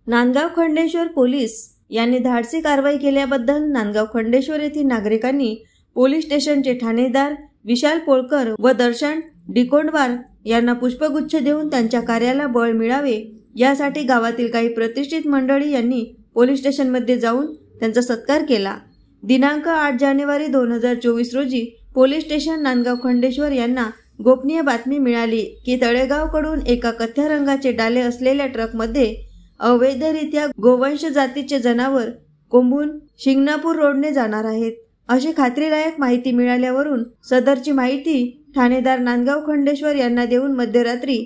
Nandgaon Khandeshwar police यांनी धाडसी कारवाई केल्याबद्दल नांदगाव खंडेश्वर येथील नागरिकांनी पोलीस स्टेशनचे ठाणेदार विशाल पोळकर व दर्शन डिकोंडवार यांना पुष्पगुच्छ देऊन त्यांच्या कार्याला बळ मिळावे यासाठी गावातील काही प्रतिष्ठित मंडळी यांनी पोलीस स्टेशनमध्ये जाऊन त्यांचा सत्कार केला। दिनांक 8 जानेवारी 2024 रोजी पोलीस स्टेशन नांदगाव खंडेश्वर यांना गोपनीय बातमी मिळाली की तळेगावकडून एका कथ्या रंगाचे डाले असलेल्या ट्रकमध्ये अवैधरित्या गोवंश जातीचे जनावर कोंबून शिंगणापूर रोडने जाणार आहेत अशी खात्रीलायक माहिती मिळाल्यावरून सदरची माहिती ठाणेदार नांदगाव खंडेश्वर यांना देऊन मध्यरात्री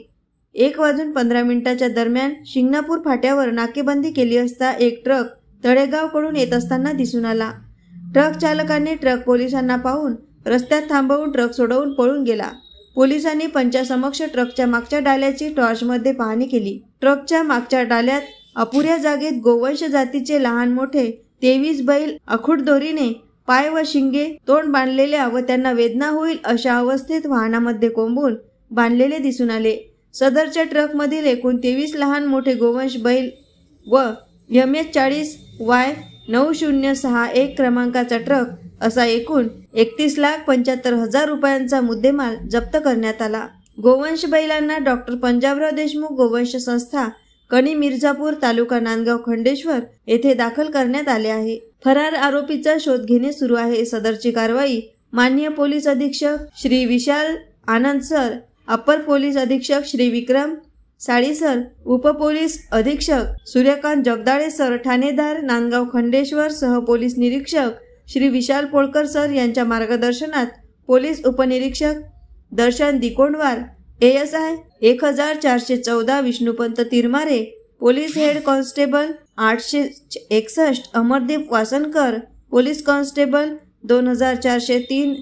1:15 दरम्यान शिंगणापूर फाट्यावर नाकेबंदी केली असता एक ट्रक तळेगावकडून येत असताना दिसून आला। ट्रक चालकाने ट्रक पोलिसांना पाहून रस्त्यात थांबवून ट्रक सोडवून पळून गेला। पोलिसांनी पंचासमक्ष ट्रकच्या मागच्या डाल्याची टॉर्चमध्ये पाहणी केली। ट्रकच्या मागच्या डाल्यात अपुऱ्या जागेत गोवंश जातीचे लहान मोठे 23 बैल अखूट दोरीने पाय व शिंगे तोंड बांधलेल्या व त्यांना वेदना होईल अशा अवस्थेत वाहनामध्ये कोंबून बांधलेले दिसून आले। सदरच्या ट्रकमधील एकूण 23 लहान मोठे गोवंश बैल व MS40Y9061 क्रमांकाचा ट्रक असा एकूण 31,75,000 रुपयांचा मुद्देमाल जप्त करण्यात आला। गोवंश बैलांना डॉक्टर पंजाबराव देशमुख गोवंश संस्था कणी मिर्झापूर तालुका नांदगाव खंडेश्वर येथे दाखल करण्यात आले आहे। फरार आरोपीचा शोध घेणे सुरू आहे। सदरची कारवाई माननीय पोलीस अधीक्षक श्री विशाल आनंद सर, अपर पोलीस अधीक्षक श्री विक्रम साळी सर, उपपोलीस अधीक्षक सूर्यकांत जगदाळे सर, ठाणेदार नांदगाव खंडेश्वर सह पोलीस निरीक्षक श्री विशाल पोळकर सर यांच्या मार्गदर्शनात पोलीस उपनिरीक्षक Darshan Dikondwar, ASI 1414 Vishnupant Tirmare, police head constable 861 Amardeep Wasankar, police constable 2403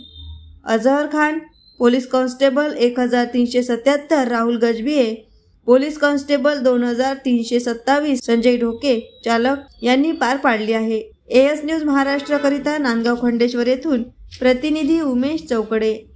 Azhar Khan, police constable 1377 Rahul Gajbiye, police constable 2327 Sanjay Dhoke चालक यांनी पार पाडली आहे। AS न्यूज महाराष्ट्र करिता नांदगाव खंडेश्वर येथून प्रतिनिधी उमेश चौकडे।